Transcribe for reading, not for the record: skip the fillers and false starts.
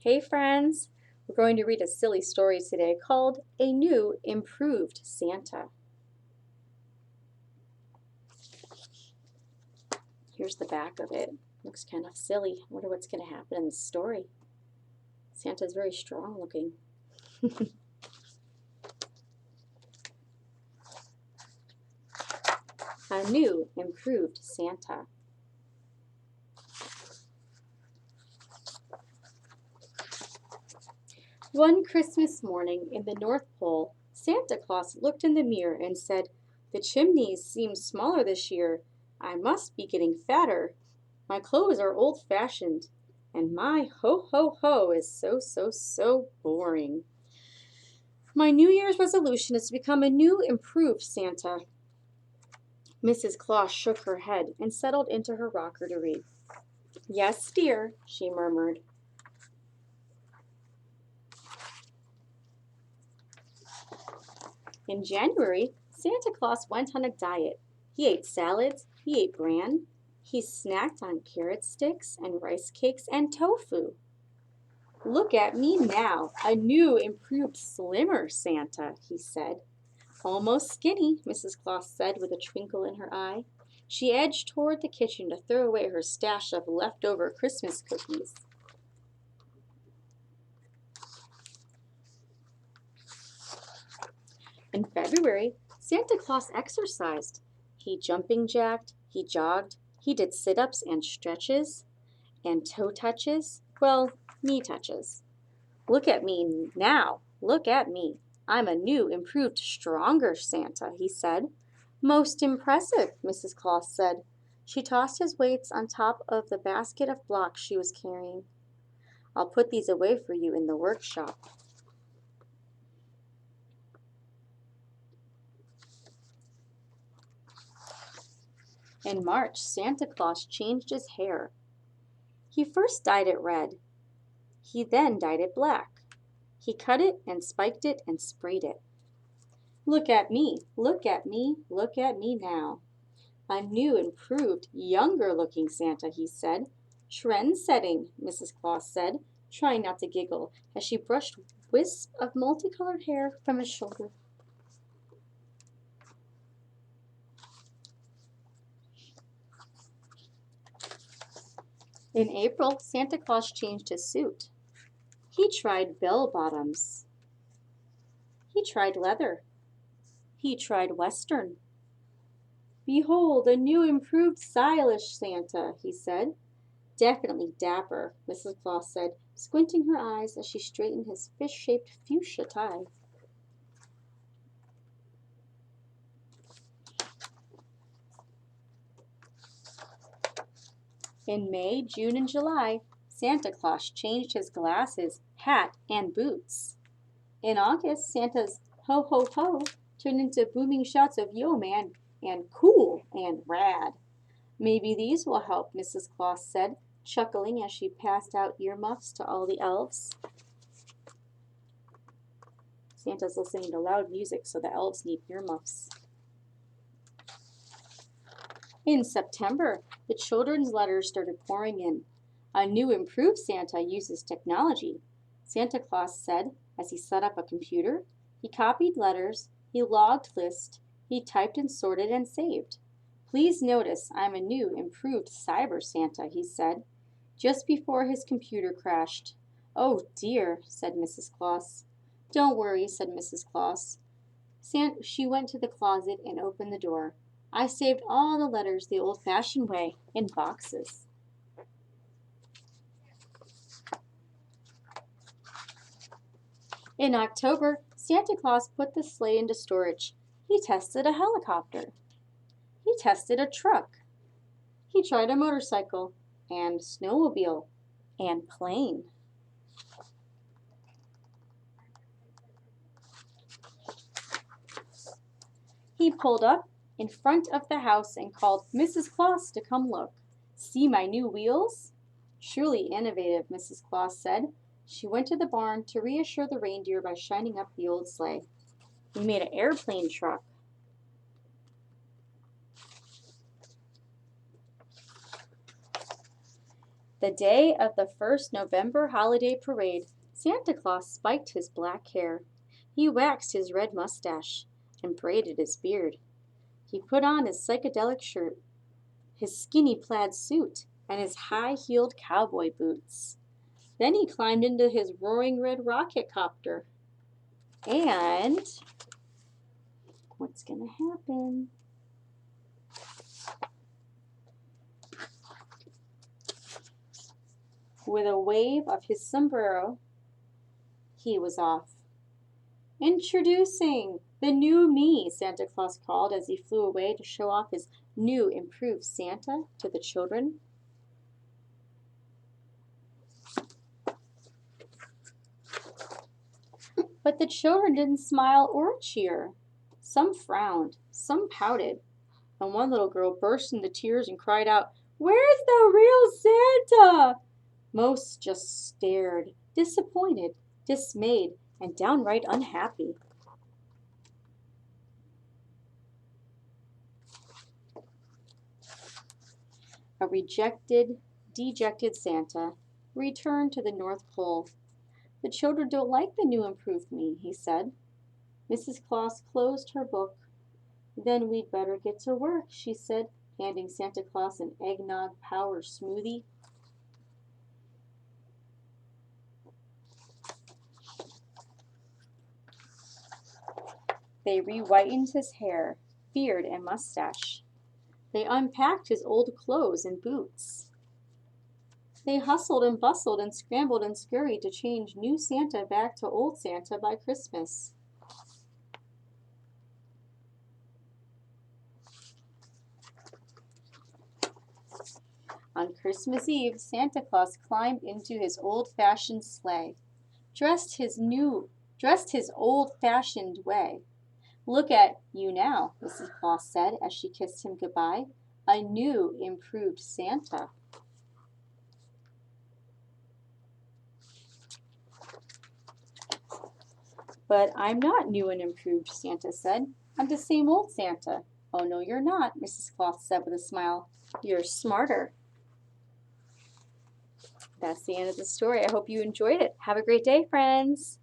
Hey friends! We're going to read a silly story today called A New Improved Santa. Here's the back of it. Looks kind of silly. I wonder what's going to happen in the story. Santa's very strong looking. A New Improved Santa. One Christmas morning in the North Pole, Santa Claus looked in the mirror and said, "The chimneys seem smaller this year. I must be getting fatter. My clothes are old-fashioned, and my ho-ho-ho is so boring. My New Year's resolution is to become a new, improved Santa." Mrs. Claus shook her head and settled into her rocker to read. "Yes, dear," she murmured. In January, Santa Claus went on a diet. He ate salads, he ate bran, he snacked on carrot sticks and rice cakes and tofu. "Look at me now, a new, improved, slimmer Santa," he said. "Almost skinny," Mrs. Claus said with a twinkle in her eye. She edged toward the kitchen to throw away her stash of leftover Christmas cookies. In February, Santa Claus exercised. He jumping jacked, he jogged, he did sit-ups and stretches and toe touches, well, knee touches. "Look at me now, look at me. I'm a new, improved, stronger Santa," he said. "Most impressive," Mrs. Claus said. She tossed his weights on top of the basket of blocks she was carrying. "I'll put these away for you in the workshop." In March, Santa Claus changed his hair. He first dyed it red. He then dyed it black. He cut it and spiked it and sprayed it. "Look at me, look at me, look at me now. A new, improved, younger-looking Santa," he said. "Trend-setting," Mrs. Claus said, trying not to giggle as she brushed wisps of multicolored hair from his shoulder. In April, Santa Claus changed his suit. He tried bell-bottoms. He tried leather. He tried Western. "Behold, a new, improved, stylish Santa," he said. "Definitely dapper," Mrs. Claus said, squinting her eyes as she straightened his fish-shaped fuchsia tie. In May, June, and July, Santa Claus changed his glasses, hat, and boots. In August, Santa's ho ho ho turned into booming shouts of "Yo, man," and "Cool," and "Rad." "Maybe these will help," Mrs. Claus said, chuckling as she passed out earmuffs to all the elves. Santa's listening to loud music, so the elves need earmuffs. In September, the children's letters started pouring in. "A new, improved Santa uses technology," Santa Claus said as he set up a computer. He copied letters, he logged lists, he typed and sorted and saved. "Please notice I'm a new, improved cyber Santa," he said, just before his computer crashed. "Oh dear," said Mrs. Claus. "Don't worry," said Mrs. Claus. She went to the closet and opened the door. "I saved all the letters the old-fashioned way, in boxes." In October, Santa Claus put the sleigh into storage. He tested a helicopter. He tested a truck. He tried a motorcycle and snowmobile and plane. He pulled up in front of the house and called Mrs. Claus to come look. "See my new wheels?" "Truly innovative," Mrs. Claus said. She went to the barn to reassure the reindeer by shining up the old sleigh. "We made an airplane truck." The day of the first November holiday parade, Santa Claus spiked his black hair. He waxed his red mustache and braided his beard. He put on his psychedelic shirt, his skinny plaid suit, and his high-heeled cowboy boots. Then he climbed into his roaring red rocket copter. And what's going to happen? With a wave of his sombrero, he was off. Introducing the new me, Santa Claus called as he flew away to show off his new improved Santa to the children. But the children didn't smile or cheer. Some frowned, some pouted, and one little girl burst into tears and cried out, "Where's the real Santa?" Most just stared, disappointed, dismayed, and downright unhappy. A dejected Santa returned to the North Pole. "The children don't like the new improved me," he said. Mrs. Claus closed her book. "Then we'd better get to work," she said, handing Santa Claus an eggnog power smoothie. They re-whitened his hair, beard, and mustache. They unpacked his old clothes and boots. They hustled and bustled and scrambled and scurried to change new Santa back to old Santa by Christmas. On Christmas Eve, Santa Claus climbed into his old-fashioned sleigh, dressed his old-fashioned way. "Look at you now," Mrs. Claus said as she kissed him goodbye, "a new, improved Santa." "But I'm not new and improved," Santa said. "I'm the same old Santa." "Oh, no, you're not," Mrs. Claus said with a smile. "You're smarter." That's the end of the story. I hope you enjoyed it. Have a great day, friends.